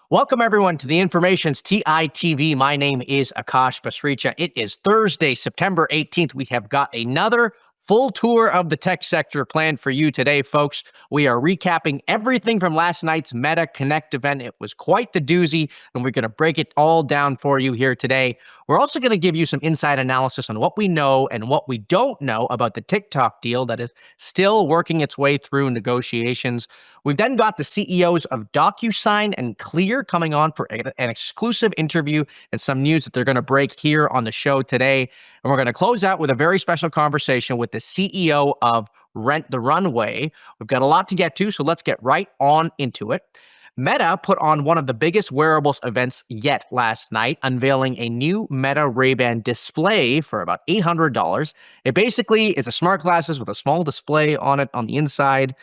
Welcome, everyone, to the Information's TITV. My name is Akash Basricha. It is Thursday, September 18th. We have got another full tour of the tech sector planned for you today, folks. We are recapping everything from last night's Meta Connect event. It was quite the doozy, and we're going to break it all down for you here today. We're also going to give you some inside analysis on what we know and what we don't know about the TikTok deal that is still working its way through negotiations. We've then got the CEOs of DocuSign and Clear coming on for an exclusive interview and some news that they're going to break here on the show today. And we're going to close out with a very special conversation with the CEO of the Runway. We've got a lot to get to, so let's get right on into it. Meta put on one of the biggest wearables events yet last night, unveiling a new Meta Ray-Ban display for about $800. It basically is a smart glasses with a small display on it on the inside.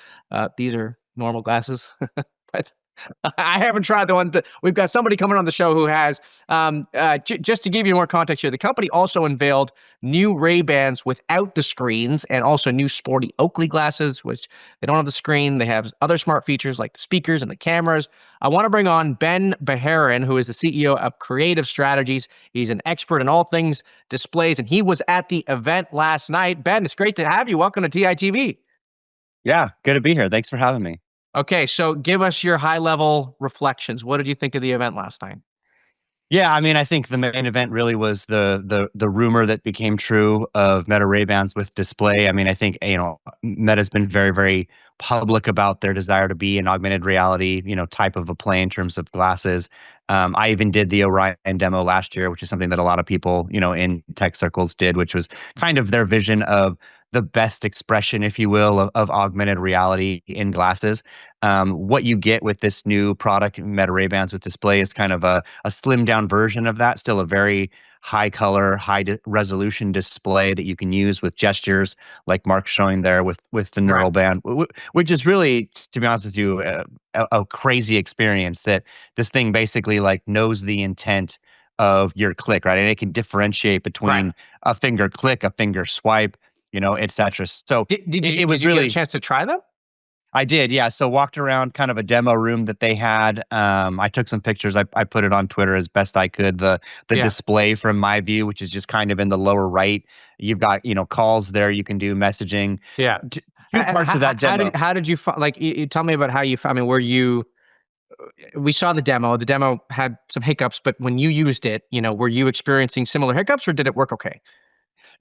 These are normal glasses, but I haven't tried the one that we've got somebody coming on the show who has. Just to give you more context here, the company also unveiled new Ray-Bans without the screens and also new sporty Oakley glasses, which they don't have the screen. They have other smart features like the speakers and the cameras. I want to bring on Ben Beharin, who is the CEO of Creative Strategies. He's an expert in all things displays, and he was at the event last night. Ben, it's great to have you. Welcome to TITV. Yeah, good to be here. Thanks for having me. Okay, so give us your high-level reflections. What did you think of the event last night? Yeah, I mean, I think the main event really was the rumor that became true of Meta Ray-Bans with display. I mean, I think, Meta's been very, very public about their desire to be an augmented reality, type of a play in terms of glasses. I even did the Orion demo last year, which is something that a lot of people, in tech circles did, which was kind of their vision of the best expression, if you will, of augmented reality in glasses. What you get with this new product, Meta Ray-Bans with display, is kind of a slimmed down version of that. Still a very high color, resolution display that you can use with gestures, like Mark's showing there with the neural band, which is really, to be honest with you, a crazy experience. That this thing basically like knows the intent of your click, right? And it can differentiate between a finger click, a finger swipe, etc. So Did it you was get really a chance to try them? I did, yeah. So walked around kind of a demo room that they had. I took some pictures. I put it on Twitter as best I could. The Yeah. display from my view, which is just kind of in the lower right. You've got calls there. You can do messaging. Yeah. Two parts of that demo. How did you like? You tell me about how you. I mean, were you? We saw the demo. The demo had some hiccups, but when you used it, were you experiencing similar hiccups, or did it work okay?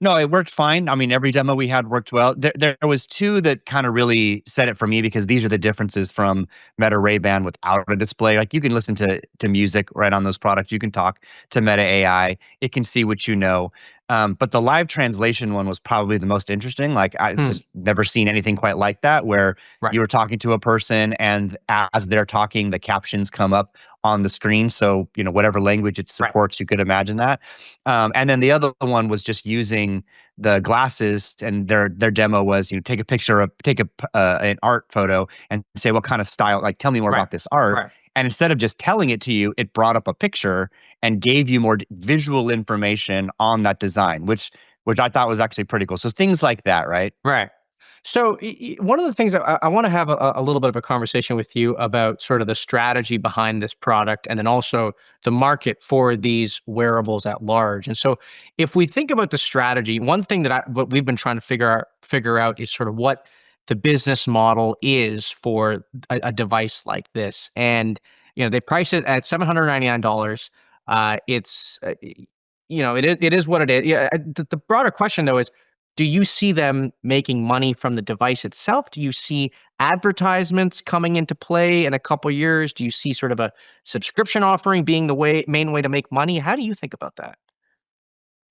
No, it worked fine. I mean, every demo we had worked well. There was two that kind of really set it for me, because these are the differences from Meta Ray-Ban without a display. Like, you can listen to music right on those products. You can talk to Meta AI. It can see what you know. But the live translation one was probably the most interesting. Like, I just never seen anything quite like that, where you were talking to a person, and as they're talking, the captions come up on the screen. So, whatever language it supports, you could imagine that. And then the other one was just using the glasses, and their demo was, take a picture of, an art photo and say, what kind of style, like, tell me more about this art. And instead of just telling it to you, it brought up a picture and gave you more visual information on that design, which I thought was actually pretty cool. So things like that, right? Right. So one of the things I want to have a little bit of a conversation with you about sort of the strategy behind this product, and then also the market for these wearables at large. And so if we think about the strategy, one thing that what we've been trying to figure out is sort of what the business model is for a device like this. And, they price it at $799. It's, it is what it is. Yeah. The broader question though is, do you see them making money from the device itself? Do you see advertisements coming into play in a couple years? Do you see sort of a subscription offering being the main way to make money? How do you think about that?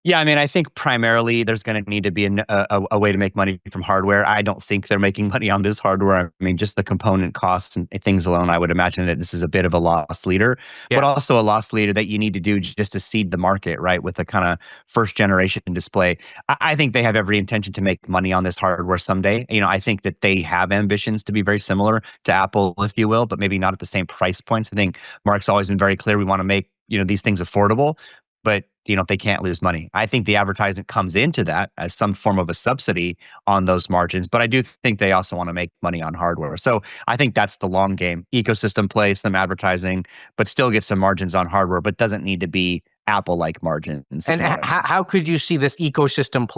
Yeah, I mean, I think primarily there's going to need to be a way to make money from hardware. I don't think they're making money on this hardware. I mean, just the component costs and things alone, I would imagine that this is a bit of a loss leader, but also a loss leader that you need to do just to seed the market, right? With a kind of first generation display. I think they have every intention to make money on this hardware someday. I think that they have ambitions to be very similar to Apple, if you will, but maybe not at the same price points. I think Mark's always been very clear. We want to make these things affordable. but they can't lose money. I think the advertisement comes into that as some form of a subsidy on those margins, but I do think they also want to make money on hardware. So I think that's the long game. Ecosystem plays some advertising, but still get some margins on hardware, but doesn't need to be Apple-like margins. And how could you see this ecosystem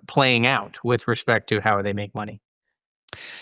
playing out with respect to how they make money?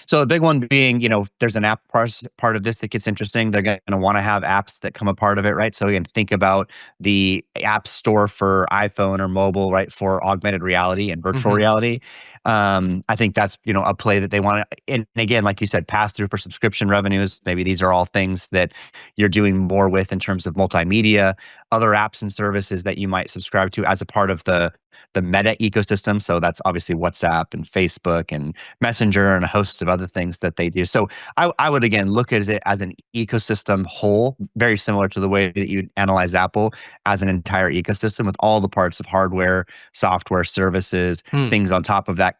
So the big one being, there's an app part of this that gets interesting. They're going to want to have apps that come a part of it, right? So again, think about the app store for iPhone or mobile, right, for augmented reality and virtual reality. I think that's a play that they want to. And again, like you said, pass through for subscription revenues. Maybe these are all things that you're doing more with in terms of multimedia, other apps and services that you might subscribe to as a part of the Meta ecosystem. So that's obviously WhatsApp and Facebook and Messenger and a host of other things that they do. So I would again look at it as an ecosystem whole, very similar to the way that you'd analyze Apple as an entire ecosystem with all the parts of hardware, software, services, things on top of that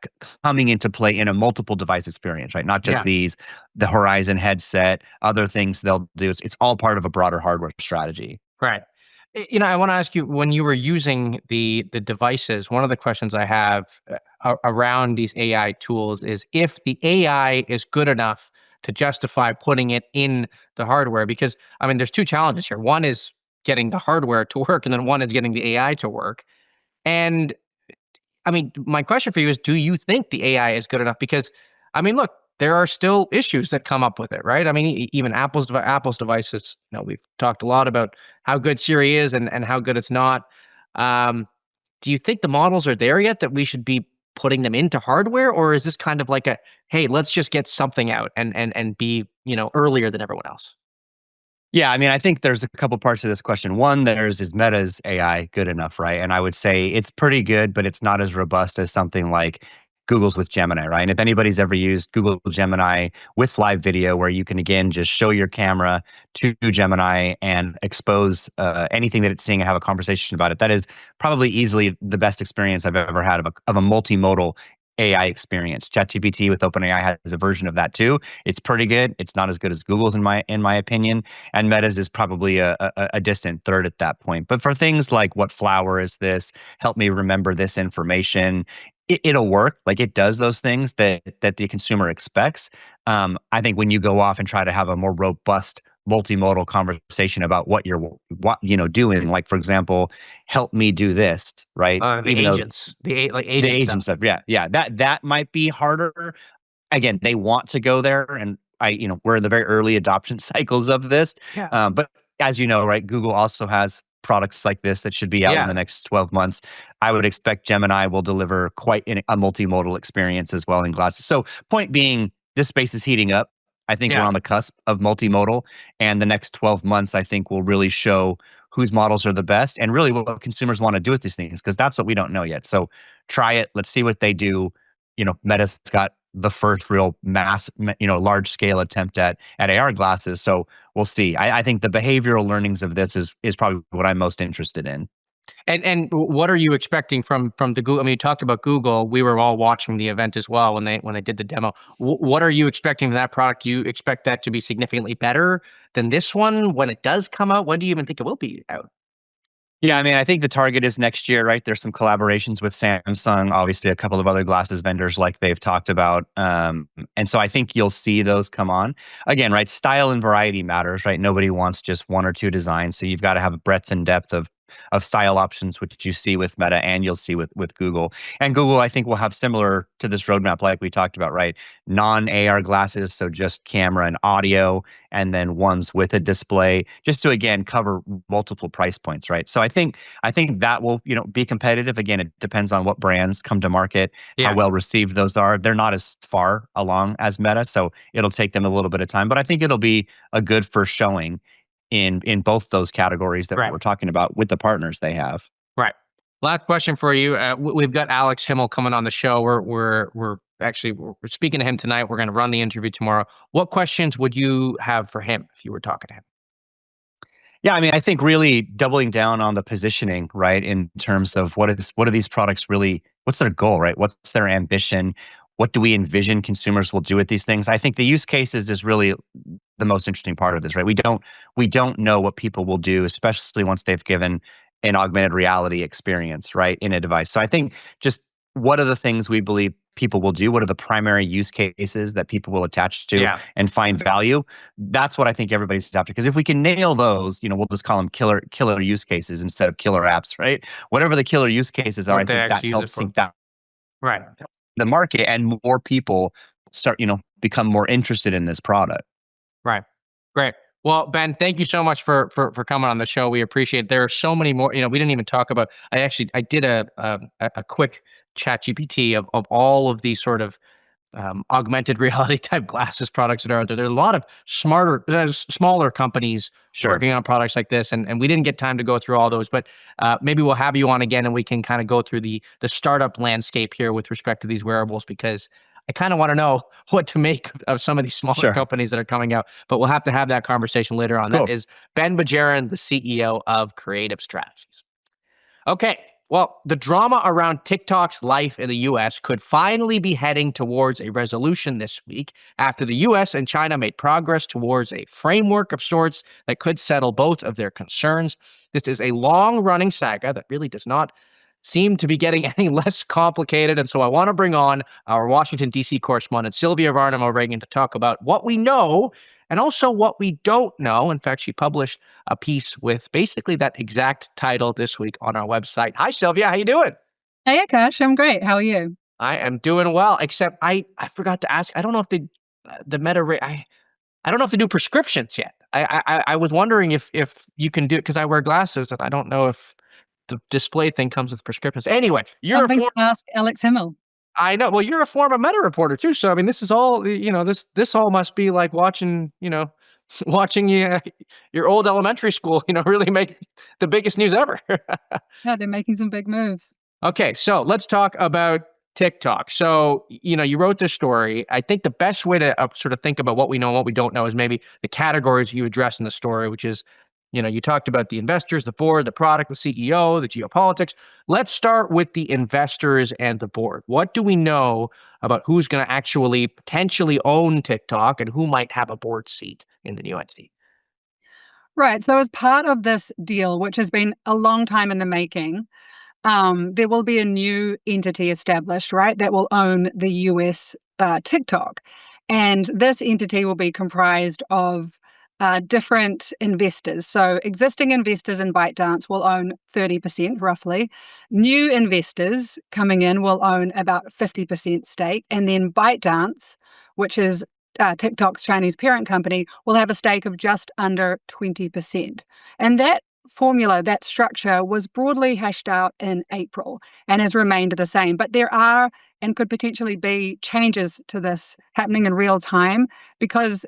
coming into play in a multiple device experience, right? Not just the Horizon headset, other things they'll do. It's all part of a broader hardware strategy. Right. I want to ask you, when you were using the devices, one of the questions I have around these AI tools is if the AI is good enough to justify putting it in the hardware. Because, I mean, there's two challenges here. One is getting the hardware to work, and then one is getting the AI to work. And I mean, my question for you is, do you think the AI is good enough? Because, I mean, look, there are still issues that come up with it, right? I mean, even Apple's devices, we've talked a lot about how good Siri is and how good it's not. Do you think the models are there yet that we should be putting them into hardware? Or is this kind of like a, hey, let's just get something out and be, earlier than everyone else? Yeah, I mean, I think there's a couple parts to this question. One, is Meta's AI good enough, right? And I would say it's pretty good, but it's not as robust as something like Google's with Gemini, right? And if anybody's ever used Google Gemini with live video, where you can again just show your camera to Gemini and expose anything that it's seeing and have a conversation about it, that is probably easily the best experience I've ever had of a multimodal AI experience. ChatGPT with OpenAI has a version of that too. It's pretty good. It's not as good as Google's in my opinion, and Meta's is probably a distant third at that point. But for things like what flower is this? Help me remember this information. It'll work. Like it does those things that the consumer expects. I think when you go off and try to have a more robust multimodal conversation about what you're doing, like for example, help me do this, right? The agents, like The agent stuff. Yeah. That might be harder. Again, they want to go there, and we're in the very early adoption cycles of this. Yeah. But as you know, right, Google also has products like this that should be out in the next 12 months. I would expect Gemini will deliver quite a multimodal experience as well in glasses. So point being, this space is heating up. I think we're on the cusp of multimodal, and the next 12 months, I think, will really show whose models are the best and really what consumers want to do with these things, because that's what we don't know yet. So try it. Let's see what they do. Meta's got the first real large scale attempt at AR glasses. So we'll see. I think the behavioral learnings of this is probably what I'm most interested in. And what are you expecting from the Google? I mean, you talked about Google. We were all watching the event as well when they did the demo. What are you expecting from that product? Do you expect that to be significantly better than this one when it does come out? When do you even think it will be out? Yeah, I mean, I think the target is next year, right? There's some collaborations with Samsung, obviously a couple of other glasses vendors like they've talked about. And so I think you'll see those come on. Again, right? Style and variety matters, right? Nobody wants just one or two designs. So you've got to have a breadth and depth of style options, which you see with Meta and you'll see with Google. And Google, I think, will have similar to this roadmap like we talked about, right? Non-AR glasses, so just camera and audio, and then ones with a display, just to again cover multiple price points, right? So I think that will be competitive. Again, it depends on what brands come to market, how well received those are. They're not as far along as Meta, so it'll take them a little bit of time. But I think it'll be a good first showing in both those categories that we're talking about with the partners they have. Right. Last question for you. We've got Alex Himmel coming on the show. We're speaking to him tonight. We're going to run the interview tomorrow. What questions would you have for him if you were talking to him? Yeah, I mean, I think really doubling down on the positioning, right, in terms of what are these products really, what's their goal, right? What's their ambition? What do we envision consumers will do with these things? I think the use cases is really the most interesting part of this, right? We don't know what people will do, especially once they've given an augmented reality experience, right, in a device. So I think just what are the things we believe people will do? What are the primary use cases that people will attach to Yeah. and find value? That's what I think everybody's after. Because if we can nail those, we'll just call them killer use cases instead of killer apps, right? Whatever the killer use cases are, I What they think that actually use it helps for. sync that Right. the market and more people start, become more interested in this product. Right. Great. Well, Ben, thank you so much for coming on the show. We appreciate it. There are so many more. We didn't even talk about. I did a quick chat GPT of all of these sort of augmented reality type glasses products that are out there. There are a lot of smaller companies Sure. working on products like this, and we didn't get time to go through all those. But maybe we'll have you on again, and we can kind of go through the startup landscape here with respect to these wearables, because I kind of want to know what to make of some of these smaller Sure. companies that are coming out. But we'll have to have that conversation later on. Cool. That is Ben Bajarin, the CEO of Creative Strategies. Okay. Well, the drama around TikTok's life in the US could finally be heading towards a resolution this week after the US and China made progress towards a framework of sorts that could settle both of their concerns. This is a long-running saga that really does not seem to be getting any less complicated. And so I want to bring on our Washington, D.C. correspondent, Sylvia Varnum O'Regan, to talk about what we know and also what we don't know. In fact, she published a piece with basically that exact title this week on our website. Hi, Sylvia. How you doing? Hey, Akash. I'm great. How are you? I am doing well, except I forgot to ask. I don't know if the I don't know if they do prescriptions yet. I was wondering if you can do it, because I wear glasses and I don't know if the display thing comes with prescriptions. Anyway, Something to ask Alex Himmel. I know. Well, you're a former Meta reporter too, so I mean, this is all this all must be like watching watching your old elementary school. Really make the biggest news ever. Yeah, they're making some big moves. Okay, so let's talk about TikTok. So, you wrote this story. I think the best way to sort of think about what we know and what we don't know is maybe the categories you address in the story, which is, you talked about the investors, the board, the product, the CEO, the geopolitics. Let's start with the investors and the board. What do we know about who's going to actually potentially own TikTok and who might have a board seat in the new entity? Right. So, as part of this deal, which has been a long time in the making, there will be a new entity established, right, that will own the US TikTok. And this entity will be comprised of different investors. So, existing investors in ByteDance will own 30% roughly. New investors coming in will own about 50% stake. And then ByteDance, which is TikTok's Chinese parent company, will have a stake of just under 20%. And that formula, that structure, was broadly hashed out in April and has remained the same. But there are and could potentially be changes to this happening in real time because,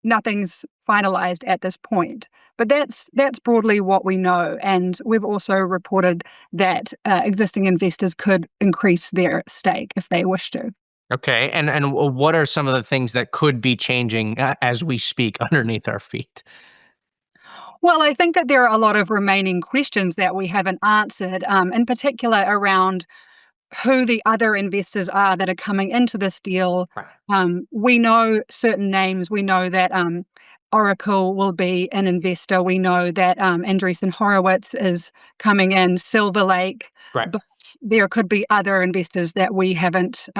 nothing's finalized at this point. But that's broadly what we know. And we've also reported that existing investors could increase their stake if they wish to. Okay, and what are some of the things that could be changing as we speak underneath our feet? Well, I think that there are a lot of remaining questions that we haven't answered, in particular around who the other investors are that are coming into this deal. Right. We know certain names. We know that Oracle will be an investor. We know that Andreessen Horowitz is coming in, Silver Lake. Right. But there could be other investors that we haven't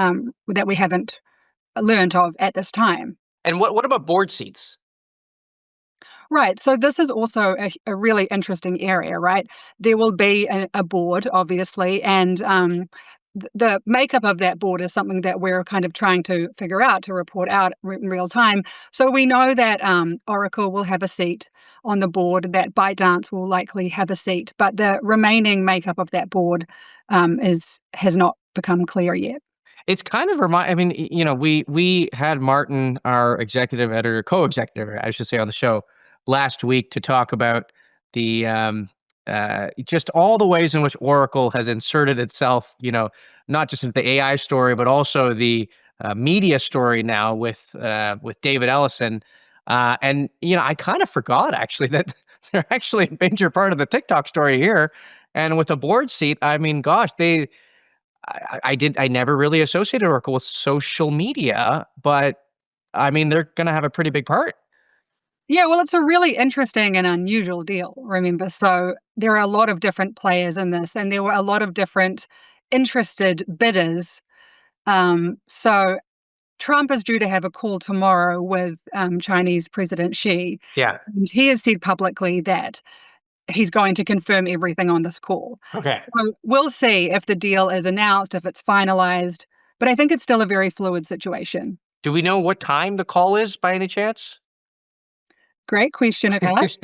learned of at this time. And what about board seats? Right. So this is also a really interesting area, right? There will be a board, obviously, and the makeup of that board is something that we're kind of trying to figure out to report out in real time. So we know that Oracle will have a seat on the board, that ByteDance will likely have a seat, but the remaining makeup of that board has not become clear yet. It's kind of I mean, we had Martin, our executive editor, co-executive, I should say, on the show last week to talk about the just all the ways in which Oracle has inserted itself, not just into the AI story, but also the media story now with David Ellison. And I kind of forgot actually that they're actually a major part of the TikTok story here. And with a board seat, I mean, gosh, I never really associated Oracle with social media, but I mean, they're going to have a pretty big part. Yeah, well, it's a really interesting and unusual deal, remember? So there are a lot of different players in this, and there were a lot of different interested bidders. So Trump is due to have a call tomorrow with Chinese President Xi. Yeah. And he has said publicly that he's going to confirm everything on this call. Okay. So we'll see if the deal is announced, if it's finalized. But I think it's still a very fluid situation. Do we know what time the call is by any chance? Great question, Akash.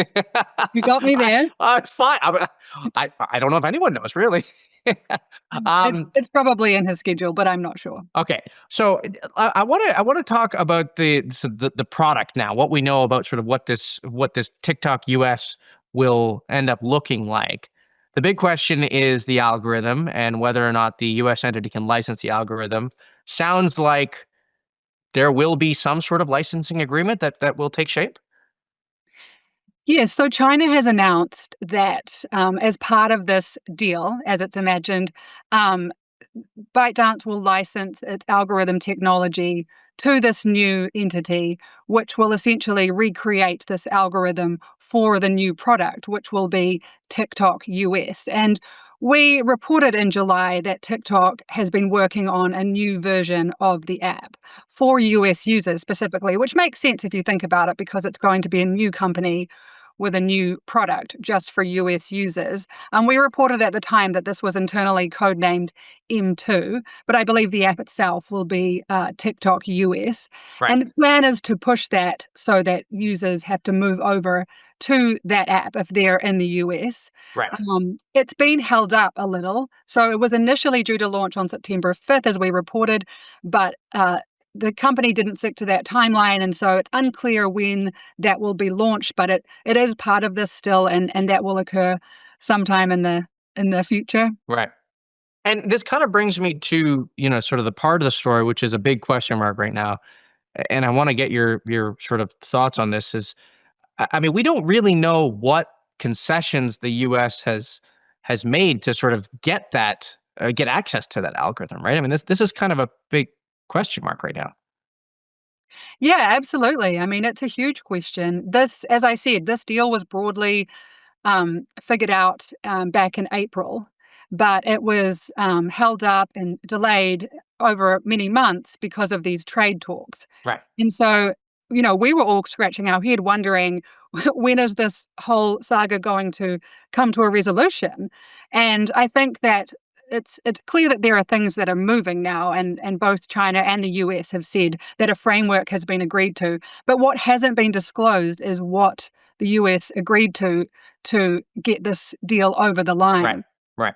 You got me there. It's fine. I don't know if anyone knows really. It's probably in his schedule, but I'm not sure. Okay, so I want to talk about the product now. What we know about sort of what this TikTok US will end up looking like. The big question is the algorithm and whether or not the US entity can license the algorithm. Sounds like there will be some sort of licensing agreement that will take shape. Yes, so China has announced that as part of this deal, as it's imagined, ByteDance will license its algorithm technology to this new entity, which will essentially recreate this algorithm for the new product, which will be TikTok US. And we reported in July that TikTok has been working on a new version of the app for US users specifically, which makes sense if you think about it, because it's going to be a new company with a new product just for US users. We reported at the time that this was internally codenamed M2, but I believe the app itself will be TikTok US. Right. And the plan is to push that so that users have to move over to that app if they're in the US. Right. It's been held up a little. So it was initially due to launch on September 5th, as we reported, but the company didn't stick to that timeline, and so it's unclear when that will be launched, but it is part of this still, and that will occur sometime in the future. Right. And this kind of brings me to, sort of the part of the story, which is a big question mark right now. And I want to get your sort of thoughts on this is, I mean, we don't really know what concessions the US has made to sort of get access to that algorithm, right? I mean, this is kind of a big question mark right now. Yeah, absolutely. I mean, it's a huge question. This, as I said, this deal was broadly figured out back in April, but it was held up and delayed over many months because of these trade talks. Right. And so, we were all scratching our head wondering, when is this whole saga going to come to a resolution? And I think that it's clear that there are things that are moving now, and both China and the US have said that a framework has been agreed to. But what hasn't been disclosed is what the US agreed to get this deal over the line. Right. Right.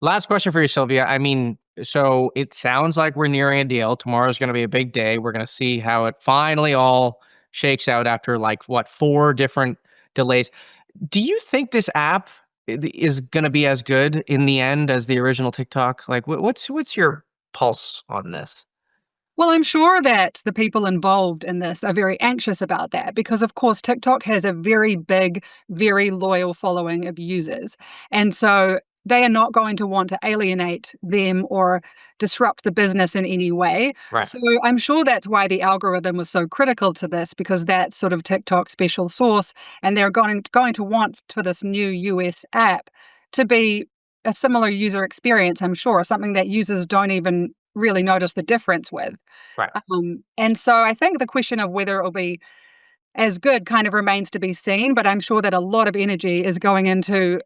Last question for you, Sylvia. I mean, so it sounds like we're nearing a deal. Tomorrow's going to be a big day. We're going to see how it finally all shakes out after 4 different delays. Do you think this app is going to be as good in the end as the original TikTok? Like, what's your pulse on this? Well, I'm sure that the people involved in this are very anxious about that because, of course, TikTok has a very big, very loyal following of users. And so they are not going to want to alienate them or disrupt the business in any way. Right. So I'm sure that's why the algorithm was so critical to this, because that's sort of TikTok's special sauce. And they're going to want for this new US app to be a similar user experience, I'm sure, something that users don't even really notice the difference with. Right. And so I think the question of whether it will be as good kind of remains to be seen, but I'm sure that a lot of energy is going into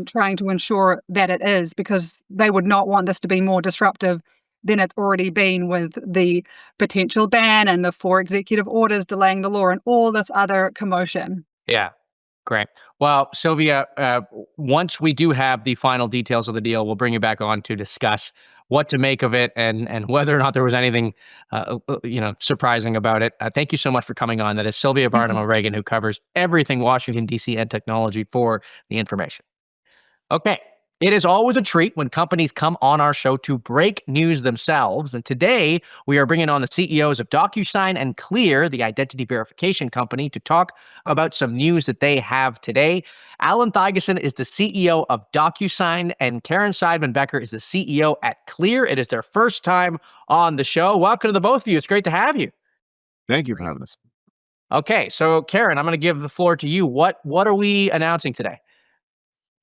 trying to ensure that it is, because they would not want this to be more disruptive than it's already been with the potential ban and the 4 executive orders delaying the law and all this other commotion. Yeah. Great. Well, Sylvia, once we do have the final details of the deal, we'll bring you back on to discuss what to make of it and whether or not there was anything, surprising about it. Thank you so much for coming on. That is Sylvia Barnum-Reagan, who covers everything Washington, D.C. and technology for The Information. Okay. It is always a treat when companies come on our show to break news themselves. And today we are bringing on the CEOs of DocuSign and Clear, the identity verification company, to talk about some news that they have today. Alan Thygesen is the CEO of DocuSign, and Karen Seidman-Becker is the CEO at Clear. It is their first time on the show. Welcome to the both of you. It's great to have you. Thank you for having us. Okay, so Karen, I'm going to give the floor to you. What are we announcing today?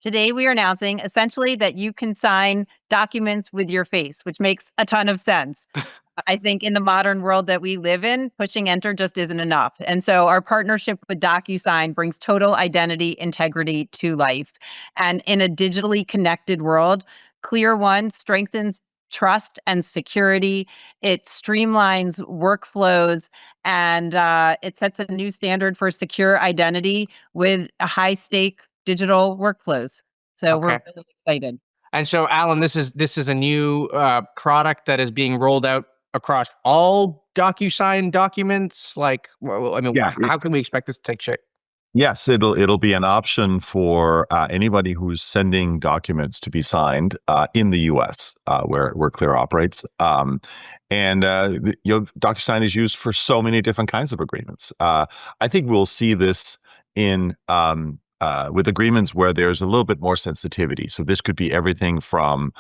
Today, we are announcing essentially that you can sign documents with your face, which makes a ton of sense. I think in the modern world that we live in, pushing enter just isn't enough. And so our partnership with DocuSign brings total identity integrity to life. And in a digitally connected world, Clear One strengthens trust and security. It streamlines workflows and it sets a new standard for secure identity with a high stake digital workflows. So we're Okay. really excited. And so, Alan, this is a new product that is being rolled out across all DocuSign documents. Like, I mean, Yeah, how can we expect this to take shape? yes, it'll be an option for anybody who's sending documents to be signed in the U.S. Where Clear operates. DocuSign is used for so many different kinds of agreements. I think we'll see this in with agreements where there's a little bit more sensitivity. So this could be everything from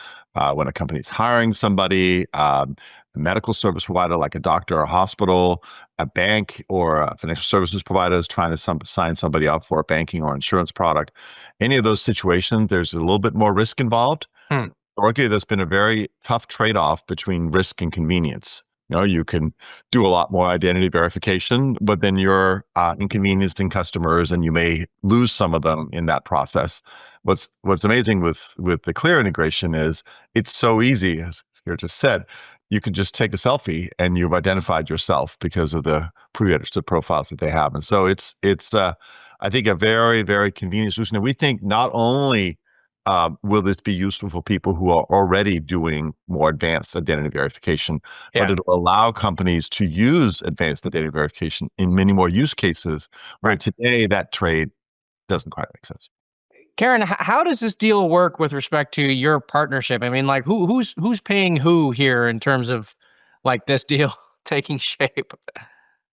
when a company's hiring somebody, a medical service provider like a doctor or a hospital, a bank or a financial services provider is trying to sign somebody up for a banking or insurance product. Any of those situations, there's a little bit more risk involved. Historically, there's been a very tough trade-off between risk and convenience. You can do a lot more identity verification, but then you're inconveniencing customers and you may lose some of them in that process. What's amazing with the Clear integration is it's so easy, as Clear just said. You can just take a selfie and you've identified yourself because of the pre-registered profiles that they have. And so it's I think a very, very convenient solution. And we think not only will this be useful for people who are already doing more advanced identity verification, but it'll allow companies to use advanced identity verification in many more use cases where today that trade doesn't quite make sense. Karen, how does this deal work with respect to your partnership? I mean, like who's paying who here in terms of like this deal taking shape?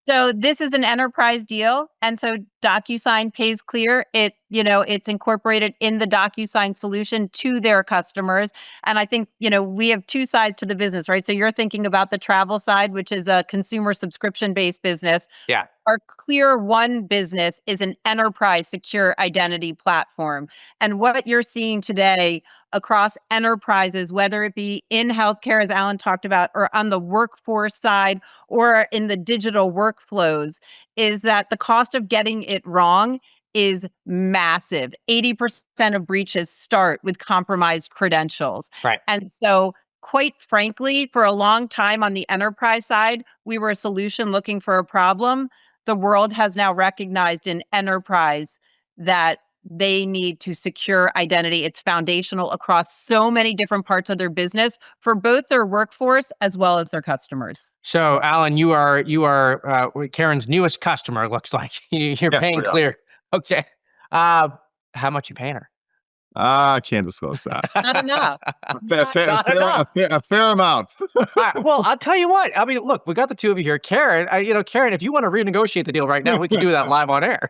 So this is an enterprise deal. And so DocuSign pays Clear. It's incorporated in the DocuSign solution to their customers. And I think, we have two sides to the business, right? So you're thinking about the travel side, which is a consumer subscription-based business. Yeah. Our Clear One business is an enterprise secure identity platform. And what you're seeing today across enterprises, whether it be in healthcare, as Alan talked about, or on the workforce side, or in the digital workflows, is that the cost of getting it wrong is massive. 80% of breaches start with compromised credentials. Right. And so, quite frankly, for a long time on the enterprise side, we were a solution looking for a problem. The world has now recognized in enterprise that they need to secure identity. It's foundational across so many different parts of their business for both their workforce as well as their customers. So, Alan, you are Karen's newest customer. Looks like you're paying Clear. Okay. How much you paying her? I can't disclose that. Not enough. A fair amount. Well, I'll tell you what. I mean, look, we got the two of you here. Karen, Karen, if you want to renegotiate the deal right now, we can do that live on air.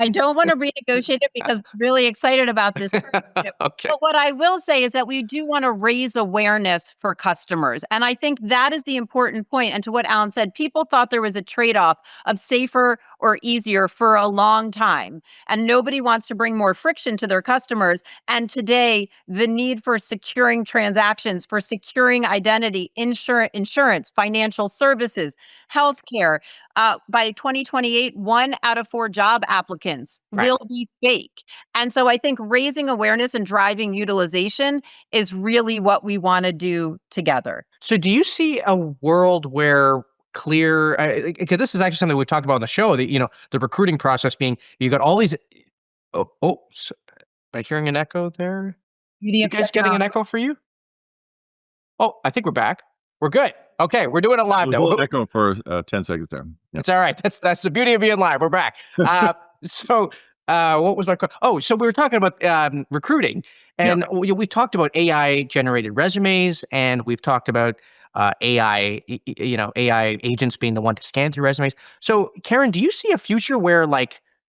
I don't want to renegotiate it because I'm really excited about this partnership. Okay. But what I will say is that we do want to raise awareness for customers. And I think that is the important point. And to what Alan said, people thought there was a trade-off of safer or easier for a long time. And nobody wants to bring more friction to their customers. And today, the need for securing transactions, for securing identity, insurance, financial services, healthcare, by 2028, 1 out of 4 job applicants will be fake. And so I think raising awareness and driving utilization is really what we want to do together. So do you see a world where Clear, because this is actually something we've talked about on the show, that, the recruiting process being, you got all these, am I hearing an echo there? You guys getting an echo for you? Oh, I think we're back. We're good. Okay, we're doing it live There was though. a little echo for 10 seconds there. Yep. It's all right. That's the beauty of being live. We're back. What was my question? Oh, so we were talking about recruiting, and we've talked about AI-generated resumes, and we've talked about AI, AI agents being the one to scan through resumes. So, Karen, do you see a future where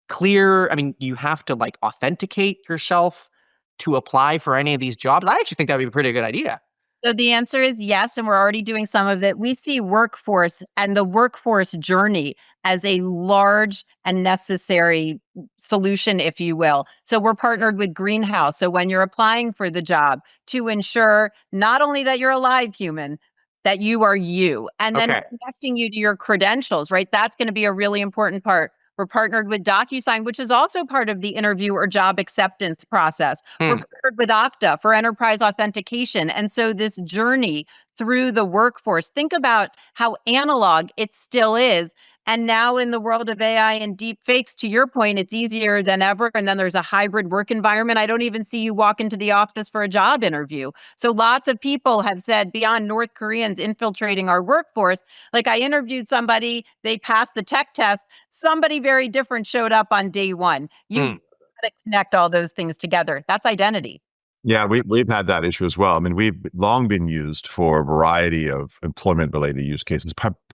Clear, you have to authenticate yourself to apply for any of these jobs? I actually think that would be a pretty good idea. So the answer is yes, and we're already doing some of it. We see workforce and the workforce journey as a large and necessary solution, if you will. So we're partnered with Greenhouse. So when you're applying for the job, to ensure not only that you're a live human, that you are you, and then Okay. connecting you to your credentials, right? That's going to be a really important part. We're partnered with DocuSign, which is also part of the interview or job acceptance process. We're partnered with Okta for enterprise authentication. And so this journey through the workforce, think about how analog it still is. And now in the world of AI and deep fakes, to your point, it's easier than ever. And then there's a hybrid work environment. I don't even see you walk into the office for a job interview. So lots of people have said, beyond North Koreans infiltrating our workforce, like I interviewed somebody, they passed the tech test, somebody very different showed up on day one. You've got to connect all those things together. That's identity. Yeah, we've had that issue as well. I mean, we've long been used for a variety of employment-related use cases,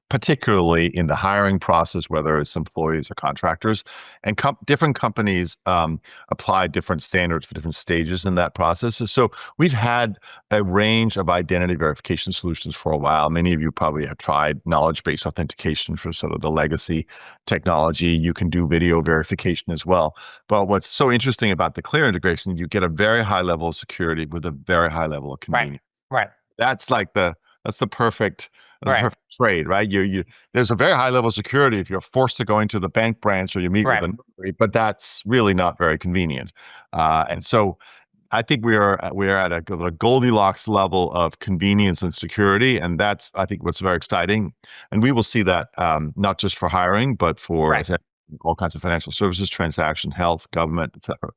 particularly in the hiring process, whether it's employees or contractors. And different companies apply different standards for different stages in that process. So we've had a range of identity verification solutions for a while. Many of you probably have tried knowledge-based authentication for sort of the legacy technology. You can do video verification as well. But what's so interesting about the Clear integration, you get a very high level of security with a very high level of convenience. Right. That's like that's the perfect Right. perfect trade, right? There's a very high level of security if you're forced to go into the bank branch or you meet Right. with a notary, but that's really not very convenient. And so I think we are at a Goldilocks level of convenience and security, and that's, I think, what's very exciting. And we will see that not just for hiring, but for Right. as I said, all kinds of financial services, transaction, health, government, etc.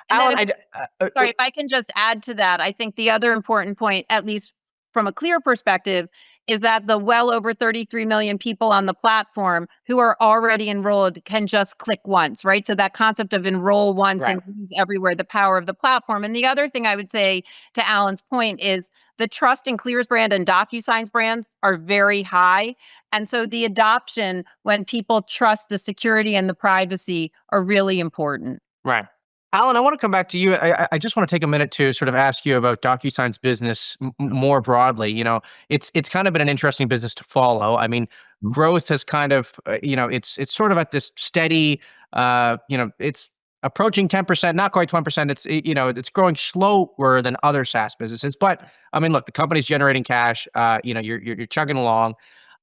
And then Alan, sorry, if I can just add to that, I think the other important point, at least from a Clear perspective, is that the well over 33 million people on the platform who are already enrolled can just click once, right? So that concept of enroll once Right. and use everywhere, the power of the platform. And the other thing I would say to Alan's point is the trust in Clear's brand and DocuSign's brand are very high. And so the adoption, when people trust the security and the privacy, are really important. Right. Alan, I want to come back to you. I just want to take a minute to sort of ask you about DocuSign's business more broadly. You know, it's kind of been an interesting business to follow. I mean, growth has kind of, it's sort of at this steady, it's approaching 10%, not quite 20%. It's growing slower than other SaaS businesses. But I mean, look, the company's generating cash. You're chugging along.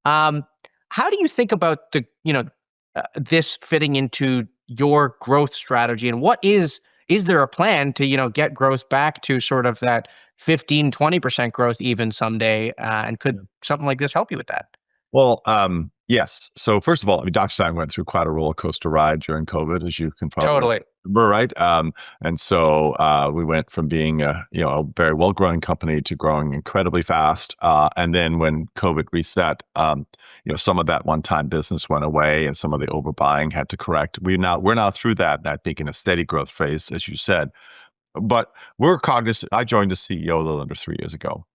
How do you think about this fitting into your growth strategy, and what is there a plan to get growth back to sort of that 15-20% growth even someday, and could something like this help you with that? Well, yes. So first of all, I mean, DocuSign went through quite a roller coaster ride during COVID, as you can probably Totally. remember, right? And so we went from being a very well growing company to growing incredibly fast. And then when COVID reset, some of that one time business went away, and some of the overbuying had to correct. We're now through that, and I think in a steady growth phase, as you said. But we're cognizant. I joined as CEO a little under 3 years ago.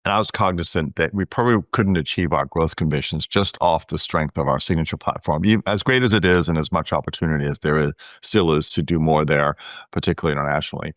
And I was cognizant that we probably couldn't achieve our growth ambitions just off the strength of our signature platform. As great as it is, and as much opportunity as there still is to do more there, particularly internationally.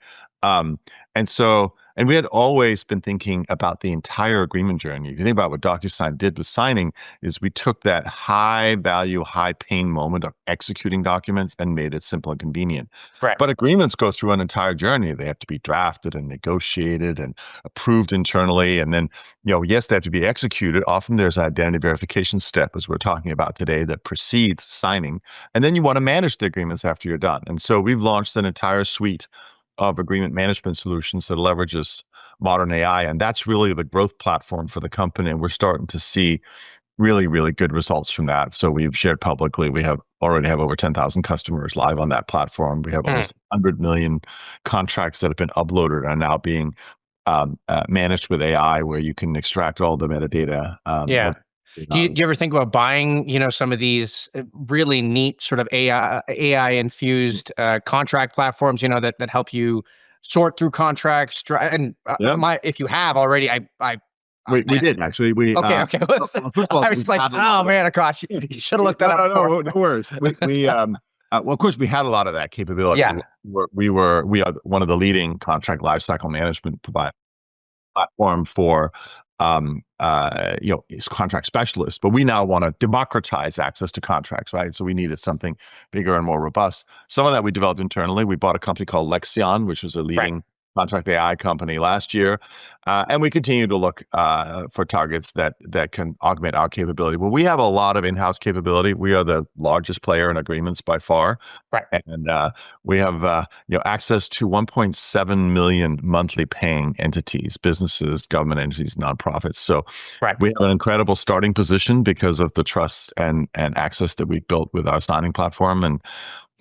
And we had always been thinking about the entire agreement journey. If you think about what DocuSign did with signing, is we took that high value, high pain moment of executing documents and made it simple and convenient. Right. But agreements go through an entire journey. They have to be drafted and negotiated and approved internally. And then, yes, they have to be executed. Often there's an identity verification step, as we're talking about today, that precedes signing. And then you want to manage the agreements after you're done. And so we've launched an entire suite of agreement management solutions that leverages modern AI. And that's really the growth platform for the company. And we're starting to see really, really good results from that. So we've shared publicly, we already have over 10,000 customers live on that platform. We have almost 100 million contracts that have been uploaded and are now being managed with AI, where you can extract all the metadata. Do you ever think about buying, some of these really neat sort of AI infused contract platforms, that help you sort through contracts? And if you have already, we did actually. Okay. I was like, oh man, gosh, you should have looked that up. No worries. Well, of course, we had a lot of that capability. Yeah. We are one of the leading contract lifecycle management platform for contract specialists, but we now want to democratize access to contracts, right? So we needed something bigger and more robust. Some of that we developed internally. We bought a company called Lexion, which was a leading contract AI company last year. And we continue to look for targets that can augment our capability. Well, we have a lot of in-house capability. We are the largest player in agreements by far. Right. And we have access to 1.7 million monthly paying entities, businesses, government entities, nonprofits. So we have an incredible starting position because of the trust and access that we've built with our signing platform. And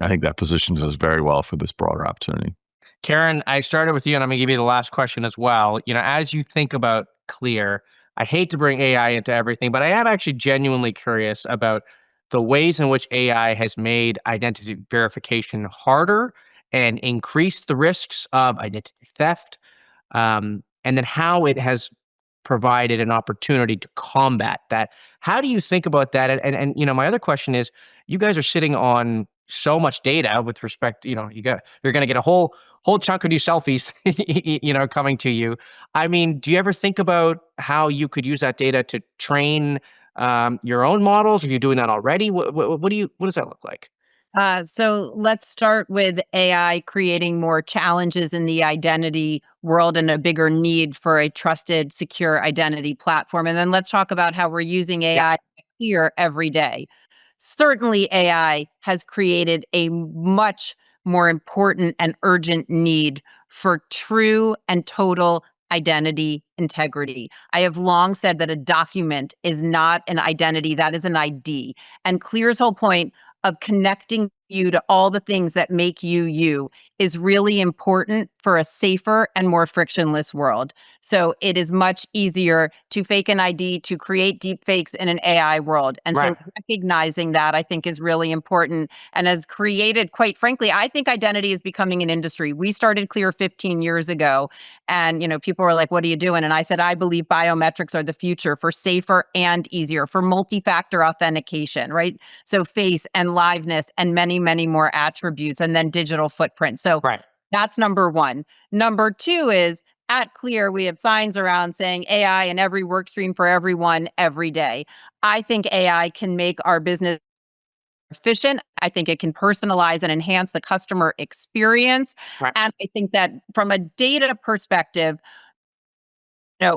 I think that positions us very well for this broader opportunity. Karen, I started with you, and I'm going to give you the last question as well. As you think about Clear, I hate to bring AI into everything, but I am actually genuinely curious about the ways in which AI has made identity verification harder and increased the risks of identity theft, and then how it has provided an opportunity to combat that. How do you think about that? And my other question is, you guys are sitting on so much data with respect, you're going to get a whole chunk of new selfies, coming to you. I mean, do you ever think about how you could use that data to train your own models? Are you doing that already? What does that look like? So let's start with AI creating more challenges in the identity world and a bigger need for a trusted, secure identity platform. And then let's talk about how we're using AI here every day. Certainly, AI has created a much more important and urgent need for true and total identity integrity. I have long said that a document is not an identity, that is an ID. And Clear's whole point of connecting you to all the things that make you you is really important for a safer and more frictionless world. So it is much easier to fake an ID, to create deep fakes in an AI world. And so recognizing that, I think, is really important and has created, quite frankly, I think identity is becoming an industry. We started Clear 15 years ago, and people were like, what are you doing? And I said, I believe biometrics are the future for safer and easier, for multi-factor authentication, right? So face and liveness and many, many more attributes, and then digital footprint. So that's number one. Number two is, at Clear, we have signs around saying AI in every work stream for everyone every day. I think AI can make our business efficient. I think it can personalize and enhance the customer experience. And I think that from a data perspective, I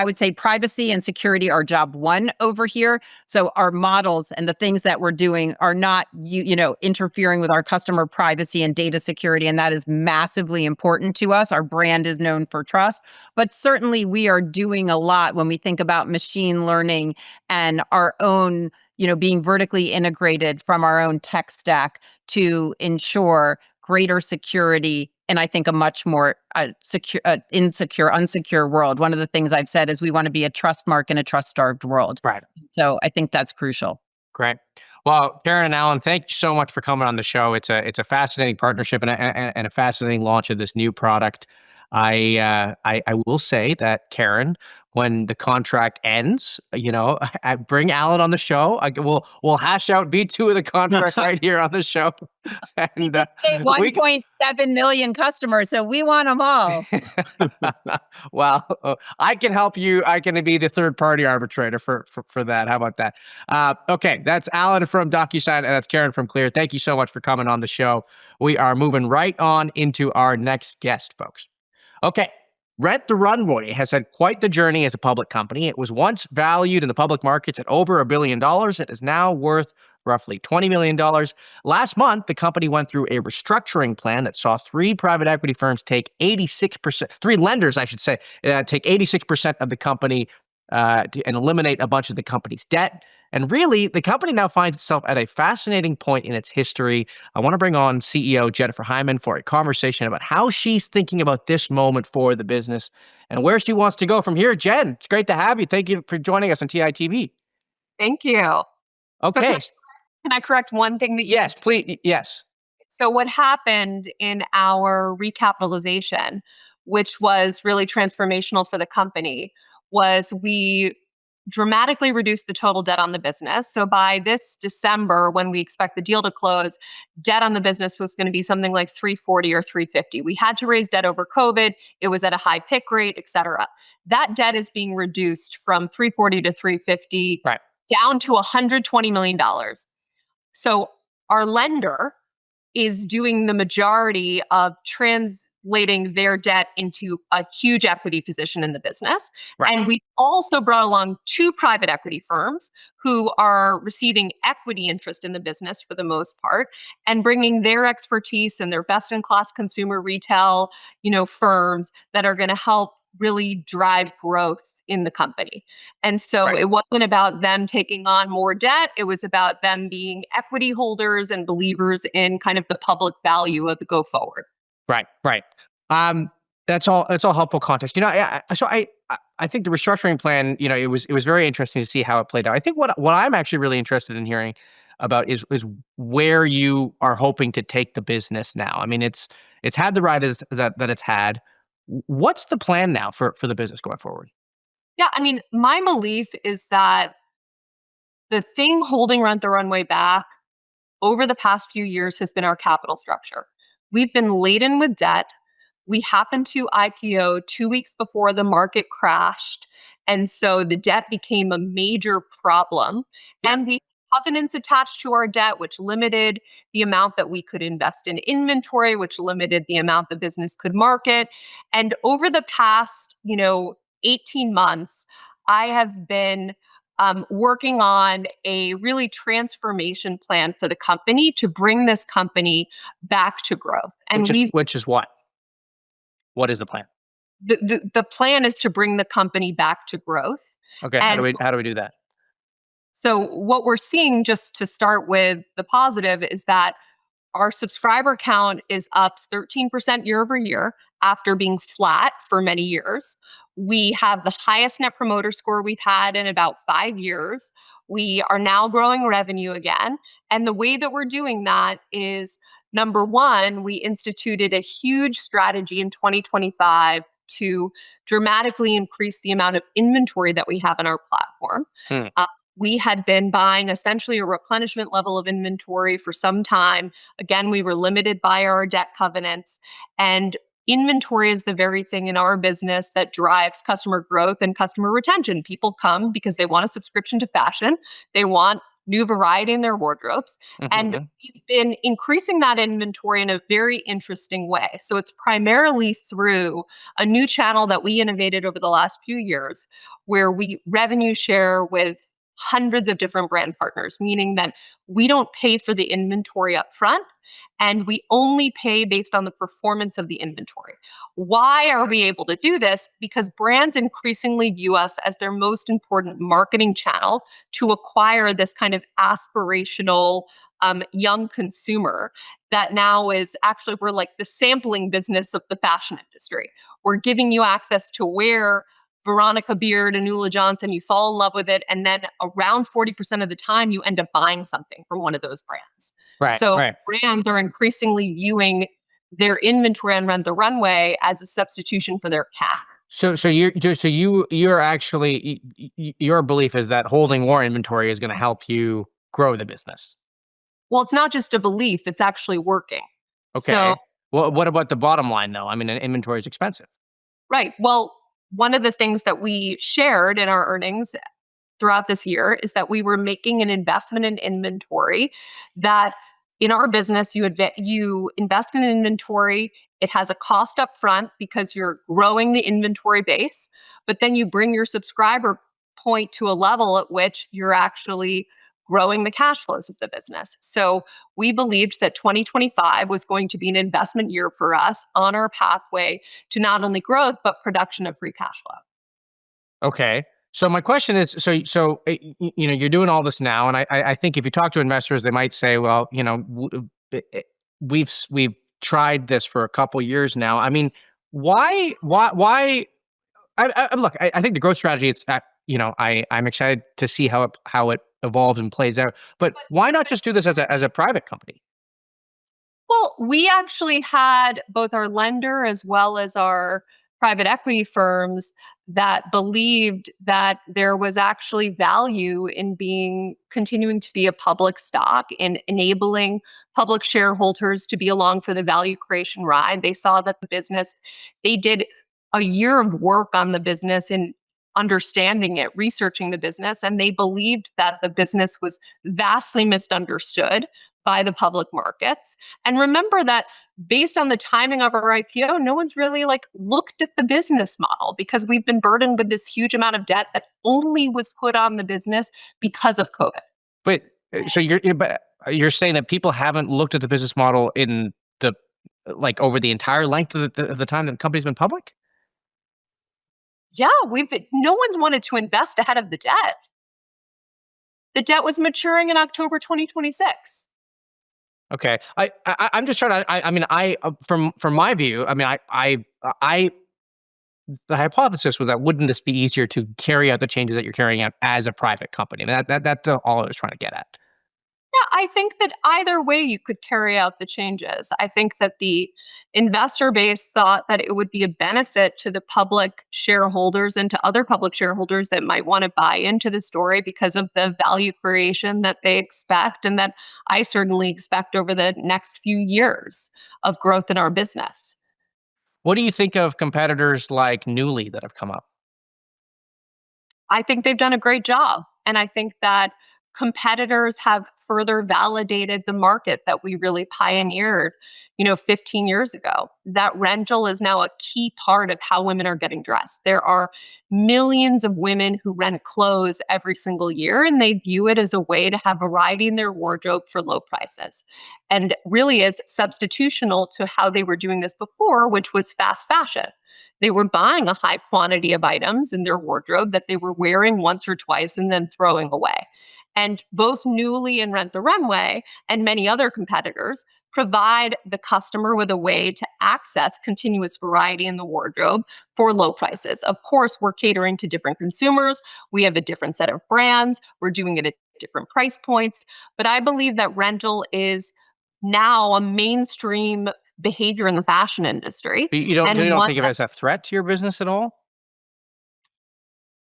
would say privacy and security are job one over here. So our models and the things that we're doing are not, interfering with our customer privacy and data security. And that is massively important to us. Our brand is known for trust, but certainly we are doing a lot when we think about machine learning and our own, being vertically integrated from our own tech stack to ensure greater security, and I think a much more unsecure world. One of the things I've said is we want to be a trust mark in a trust-starved world. So I think that's crucial. Great. Well, Karen and Alan, thank you so much for coming on the show. It's a fascinating partnership and a fascinating launch of this new product. I will say that, Karen, when the contract ends, I bring Alan on the show. We'll hash out V2 of the contract right here on the show. And 1.7 million customers, so we want them all. Well, I can help you. I can be the third-party arbitrator for that. How about that? Okay, that's Alan from DocuSign, and that's Karen from Clear. Thank you so much for coming on the show. We are moving right on into our next guest, folks. Okay. Rent the Runway has had quite the journey as a public company. It was once valued in the public markets at over $1 billion. It is now worth roughly $20 million. Last month, the company went through a restructuring plan that saw three private equity firms take 86%, three lenders, I should say, take 86% of the company and eliminate a bunch of the company's debt. And really, the company now finds itself at a fascinating point in its history. I want to bring on CEO Jennifer Hyman for a conversation about how she's thinking about this moment for the business and where she wants to go from here. Jen, it's great to have you. Thank you for joining us on TITV. Thank you. Okay. So can I correct one thing that you Yes, please. Yes. So what happened in our recapitalization, which was really transformational for the company, was we dramatically reduce the total debt on the business. So by this December, when we expect the deal to close, debt on the business was going to be something like 340 or 350. We had to raise debt over COVID. It was at a high PIK rate, et cetera. That debt is being reduced from 340 to 350 Right. down to $120 million. So our lender is doing the majority of translating their debt into a huge equity position in the business. Right. And we also brought along 2 private equity firms who are receiving equity interest in the business for the most part and bringing their expertise and their best-in-class consumer retail, firms that are going to help really drive growth in the company. And so Right. it wasn't about them taking on more debt. It was about them being equity holders and believers in kind of the public value of the go forward. Right. That's all helpful context. I think the restructuring plan, it was very interesting to see how it played out. I think what I'm actually really interested in hearing about is where you are hoping to take the business now. I mean, it's had the ride that it's had. What's the plan now for the business going forward? Yeah, I mean, my belief is that the thing holding Rent the Runway back over the past few years has been our capital structure. We've been laden with debt. We happened to IPO 2 weeks before the market crashed. And so the debt became a major problem. Yeah. And we had covenants attached to our debt, which limited the amount that we could invest in inventory, which limited the amount the business could market. And over the past, 18 months, I have been working on a really transformation plan for the company to bring this company back to growth. And Which is what? What is the plan? the plan is to bring the company back to growth. Okay, And how do we do that? so what we're seeing, just to start with the positive, is that our subscriber count is up 13% year over year after being flat for many years. We have the highest net promoter score we've had in about 5 years. We are now growing revenue again. And the way that we're doing that is, number one, we instituted a huge strategy in 2025 to dramatically increase the amount of inventory that we have on our platform. Hmm. We had been buying essentially a replenishment level of inventory for some time. Again, we were limited by our debt covenants. And inventory is the very thing in our business that drives customer growth and customer retention. People come because they want a subscription to fashion. They want new variety in their wardrobes. And we've been increasing that inventory in a very interesting way. So it's primarily through a new channel that we innovated over the last few years, where we revenue share with hundreds of different brand partners, meaning that we don't pay for the inventory up front and we only pay based on the performance of the inventory. Why are we able to do this? Because brands increasingly view us as their most important marketing channel to acquire this kind of aspirational young consumer that now is actually, we're like the sampling business of the fashion industry. We're giving you access to wear Veronica Beard and Nuala Johnson, you fall in love with it, and then around 40% of the time you end up buying something from one of those brands. Right. So Right. brands are increasingly viewing their inventory on Rent the Runway as a substitution for their CAC. You're actually your belief is that holding more inventory is going to help you grow the business. Well, it's not just a belief, it's actually working. Okay. So, Well, what about the bottom line though? I mean, an inventory is expensive. right. Well, one of the things that we shared in our earnings throughout this year is that we were making an investment in inventory that in our business, you invest in inventory. It has a cost up front because you're growing the inventory base, but then you bring your subscriber point to a level at which you're actually growing the cash flows of the business. So we believed that 2025 was going to be an investment year for us on our pathway to not only growth, but production of free cash flow. Okay. So my question is, you're doing all this now, and I think if you talk to investors, they might say, well, we've tried this for a couple years now. I mean, why? I think the growth strategy. I'm excited to see how it evolves and plays out. But why not just do this as a private company? Well, we actually had both our lender as well as our private equity firms that believed that there was actually value in continuing to be a public stock, in enabling public shareholders to be along for the value creation ride. They saw that they did a year of work on the business in understanding it, researching the business, and they believed that the business was vastly misunderstood by the public markets. And remember that based on the timing of our IPO, no one's really looked at the business model because we've been burdened with this huge amount of debt that only was put on the business because of COVID. But so you're saying that people haven't looked at the business model in the over the entire length of the time that the company's been public? Yeah, no one's wanted to invest ahead of the debt. The debt was maturing in October 2026. Okay, I'm just trying to. From my view, the hypothesis was that wouldn't this be easier to carry out the changes that you're carrying out as a private company? That's all I was trying to get at. Yeah, I think that either way you could carry out the changes. I think that the investor base thought that it would be a benefit to the public shareholders and to other public shareholders that might want to buy into the story because of the value creation that they expect and that I certainly expect over the next few years of growth in our business. What do you think of competitors like Newly that have come up? I think they've done a great job. And I think that competitors have further validated the market that we really pioneered, 15 years ago. That rental is now a key part of how women are getting dressed. There are millions of women who rent clothes every single year, and they view it as a way to have variety in their wardrobe for low prices. And really is substitutional to how they were doing this before, which was fast fashion. They were buying a high quantity of items in their wardrobe that they were wearing once or twice and then throwing away. And both Newly and Rent the Runway and many other competitors provide the customer with a way to access continuous variety in the wardrobe for low prices. Of course, we're catering to different consumers. We have a different set of brands. We're doing it at different price points. But I believe that rental is now a mainstream behavior in the fashion industry. You don't think of it as a threat to your business at all?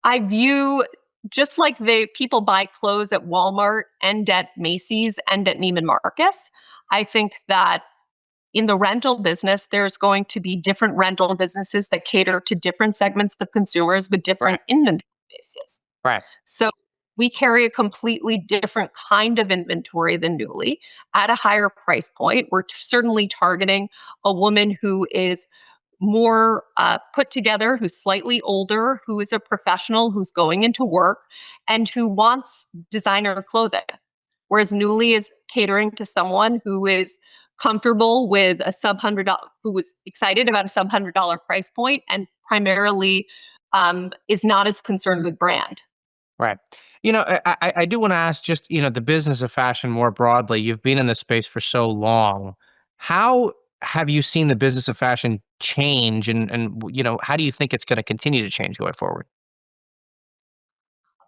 I view, just like people buy clothes at Walmart and at Macy's and at Neiman Marcus, I think that in the rental business, there's going to be different rental businesses that cater to different segments of consumers with different inventory bases. Right. So we carry a completely different kind of inventory than Newly at a higher price point. We're certainly targeting a woman who is more put together, who's slightly older, who is a professional, who's going into work, and who wants designer clothing. Whereas Newly is catering to someone who is comfortable with a sub-$100, who was excited about a sub-$100 price point and primarily is not as concerned with brand. Right. I do want to ask just, the business of fashion more broadly. You've been in this space for so long. How have you seen the business of fashion change and how do you think it's going to continue to change going forward?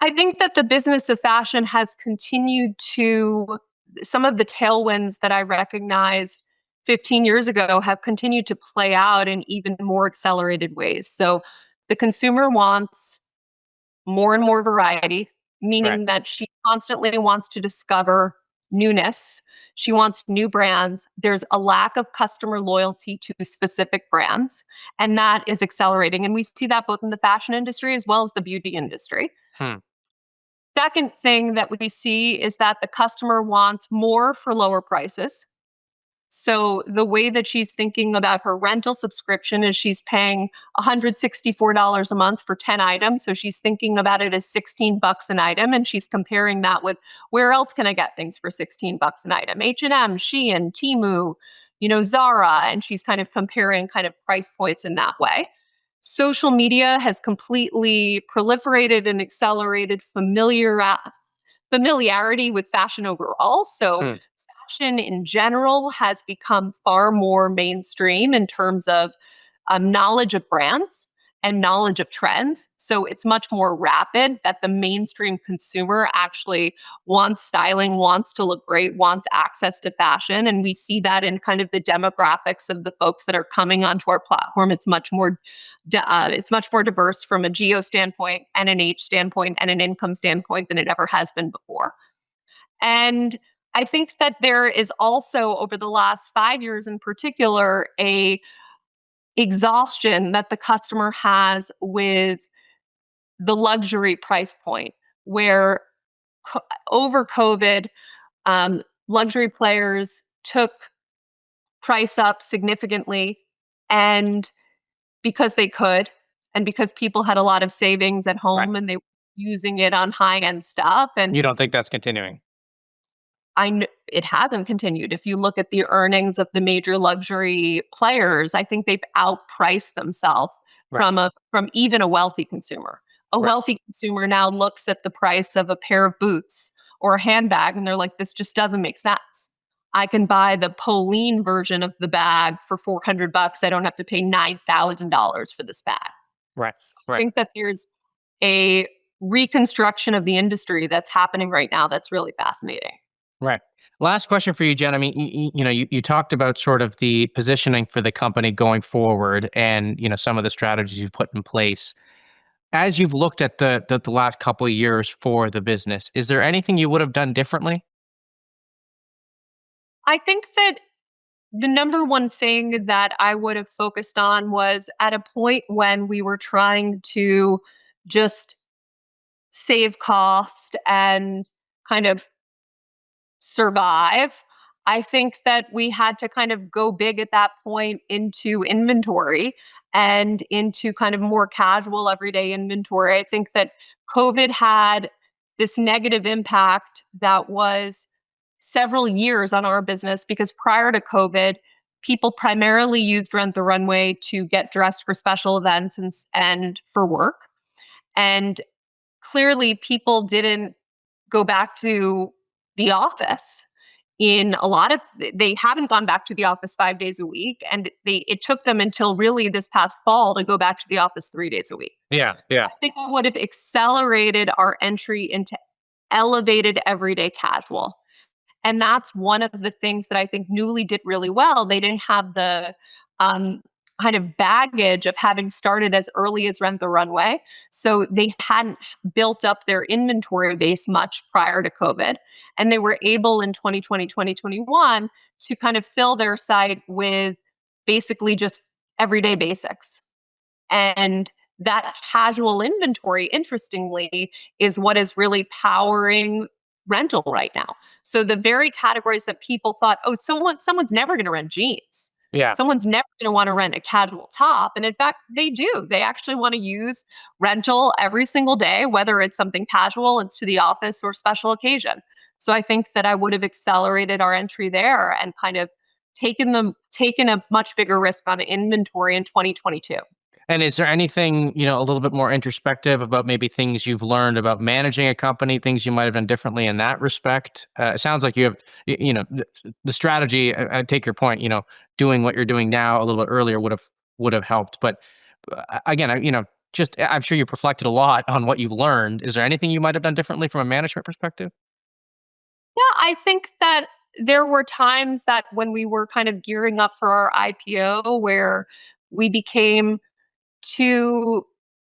I think that the business of fashion has continued to, some of the tailwinds that I recognized 15 years ago have continued to play out in even more accelerated ways. So the consumer wants more and more variety, meaning that she constantly wants to discover newness. She wants new brands. There's a lack of customer loyalty to specific brands, and that is accelerating. And we see that both in the fashion industry as well as the beauty industry. Second thing that we see is that the customer wants more for lower prices. So the way that she's thinking about her rental subscription is she's paying $164 a month for 10 items. So she's thinking about it as $16 an item, and she's comparing that with where else can I get things for $16 an item? H&M, Shein, Temu, Zara, and she's kind of comparing kind of price points in that way. Social media has completely proliferated and accelerated familiarity with fashion overall. So fashion in general has become far more mainstream in terms of knowledge of brands. and knowledge of trends. So it's much more rapid that the mainstream consumer actually wants styling, wants to look great, wants access to fashion. And we see that in kind of the demographics of the folks that are coming onto our platform. It's much more diverse from a geo standpoint and an age standpoint and an income standpoint than it ever has been before. And I think that there is also, over the last 5 years in particular, a exhaustion that the customer has with the luxury price point, where over COVID, luxury players took price up significantly, and because they could, and because people had a lot of savings at home and they were using it on high-end stuff. And You don't think that's continuing? it hasn't continued. If you look at the earnings of the major luxury players, I think they've outpriced themselves from even a wealthy consumer. A wealthy consumer now looks at the price of a pair of boots or a handbag and they're like, this just doesn't make sense. I can buy the Pauline version of the bag for $400. I don't have to pay $9,000 for this bag. Right. So I think that there's a reconstruction of the industry that's happening right now that's really fascinating. Right. Last question for you, Jen. I mean, you talked about sort of the positioning for the company going forward, and some of the strategies you've put in place. As you've looked at the last couple of years for the business, is there anything you would have done differently? I think that the number one thing that I would have focused on was at a point when we were trying to just save cost and kind of survive. I think that we had to kind of go big at that point into inventory and into kind of more casual everyday inventory. I think that COVID had this negative impact that was several years on our business, because prior to COVID, people primarily used Rent the Runway to get dressed for special events and for work. And clearly people didn't go back to the office they haven't gone back to the office 5 days a week. And it took them until really this past fall to go back to the office 3 days a week. Yeah. I think it would have accelerated our entry into elevated everyday casual. And that's one of the things that I think Nuuly did really well. They didn't have the kind of baggage of having started as early as Rent the Runway. So they hadn't built up their inventory base much prior to COVID. And they were able in 2020, 2021 to kind of fill their site with basically just everyday basics. And that casual inventory, interestingly, is what is really powering rental right now. So the very categories that people thought, oh, someone's never going to rent jeans. Yeah. Someone's never going to want to rent a casual top. And in fact, they do. They actually want to use rental every single day, whether it's something casual, it's to the office, or special occasion. So I think that I would have accelerated our entry there and kind of taken a much bigger risk on inventory in 2022. And is there anything, a little bit more introspective about maybe things you've learned about managing a company, things you might have done differently in that respect? It sounds like you have, the strategy. I take your point. Doing what you're doing now a little bit earlier would have helped. But again, I'm sure you've reflected a lot on what you've learned. Is there anything you might have done differently from a management perspective? Yeah, I think that there were times that when we were kind of gearing up for our IPO where we became too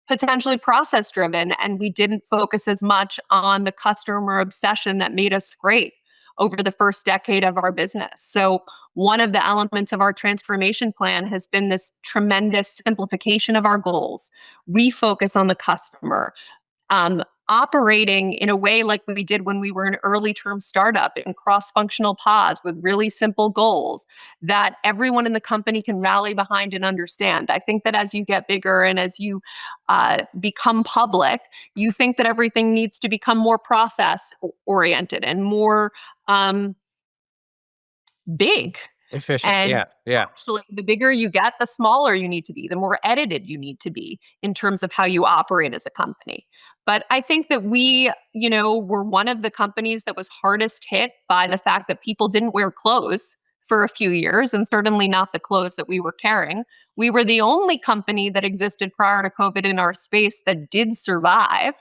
potentially process driven and we didn't focus as much on the customer obsession that made us great over the first decade of our business. So one of the elements of our transformation plan has been this tremendous simplification of our goals, refocus on the customer, operating in a way like we did when we were an early term startup in cross-functional pods with really simple goals that everyone in the company can rally behind and understand. I think that as you get bigger and as you become public, you think that everything needs to become more process oriented and more big. Efficient. And yeah. actually, the bigger you get, the smaller you need to be, the more edited you need to be in terms of how you operate as a company. But I think that we, were one of the companies that was hardest hit by the fact that people didn't wear clothes for a few years, and certainly not the clothes that we were carrying. We were the only company that existed prior to COVID in our space that did survive.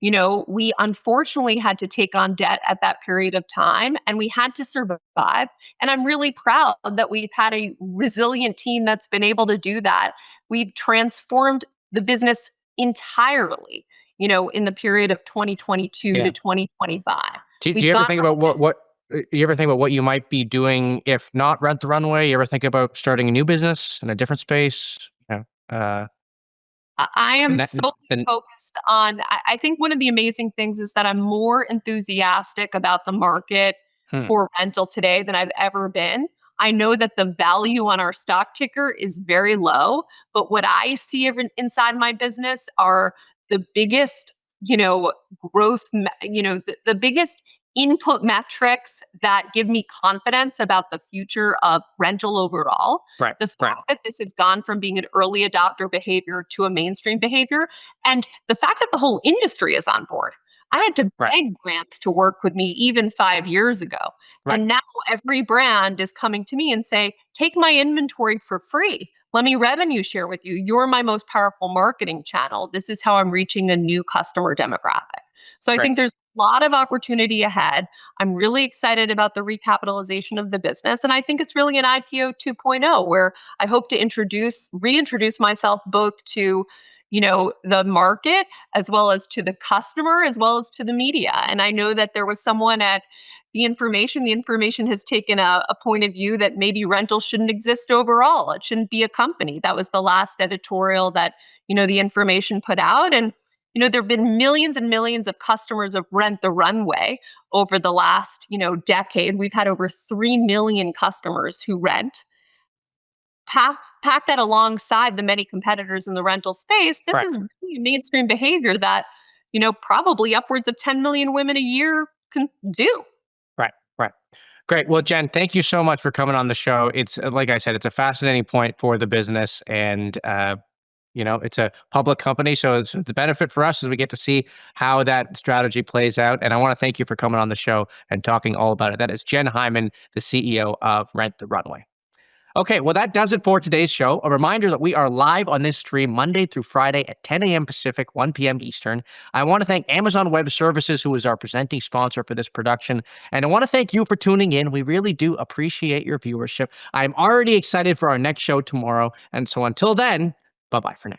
You know, we unfortunately had to take on debt at that period of time, and we had to survive. And I'm really proud that we've had a resilient team that's been able to do that. We've transformed the business entirely, you know, in the period of 2022 Yeah. to 2025. Do We've you ever gone think from about this- you ever think about what you might be doing if not Rent the Runway? You ever think about starting a new business in a different space? I am That- solely and- focused on, I think one of the amazing things is that I'm more enthusiastic about the market Hmm. for rental today than I've ever been. I know that the value on our stock ticker is very low, but what I see inside my business are the biggest, you know, the biggest input metrics that give me confidence about the future of rental overall. Right. The fact that this has gone from being an early adopter behavior to a mainstream behavior, and the fact that the whole industry is on board. I had to beg brands to work with me even 5 years ago. Right. And now every brand is coming to me and say, take my inventory for free. Let me revenue share with you. You're my most powerful marketing channel. This is how I'm reaching a new customer demographic. So I Right. think there's a lot of opportunity ahead. I'm really excited about the recapitalization of the business. And I think it's really an IPO 2.0 where I hope to reintroduce myself both to, you know, the market as well as to the customer, as well as to the media. And I know that there was someone at the information has taken a point of view that maybe rental shouldn't exist overall. It shouldn't be a company. That was the last editorial that, you know, the information put out. And you know, there have been millions and millions of customers of Rent the Runway over the last, you know, decade. We've had over 3 million customers who rent. Pack that alongside the many competitors in the rental space. This is really mainstream behavior that, you know, probably upwards of 10 million women a year can do. Right. Great. Well, Jen, thank you so much for coming on the show. It's like I said, it's a fascinating point for the business, and you know, it's a public company, so it's the benefit for us is we get to see how that strategy plays out. And I want to thank you for coming on the show and talking all about it. That is Jen Hyman, the CEO of Rent the Runway. Okay, well, that does it for today's show. A reminder that we are live on this stream Monday through Friday at 10 a.m. Pacific, 1 p.m. Eastern. I want to thank Amazon Web Services, who is our presenting sponsor for this production. And I want to thank you for tuning in. We really do appreciate your viewership. I'm already excited for our next show tomorrow. And so until then, bye-bye for now.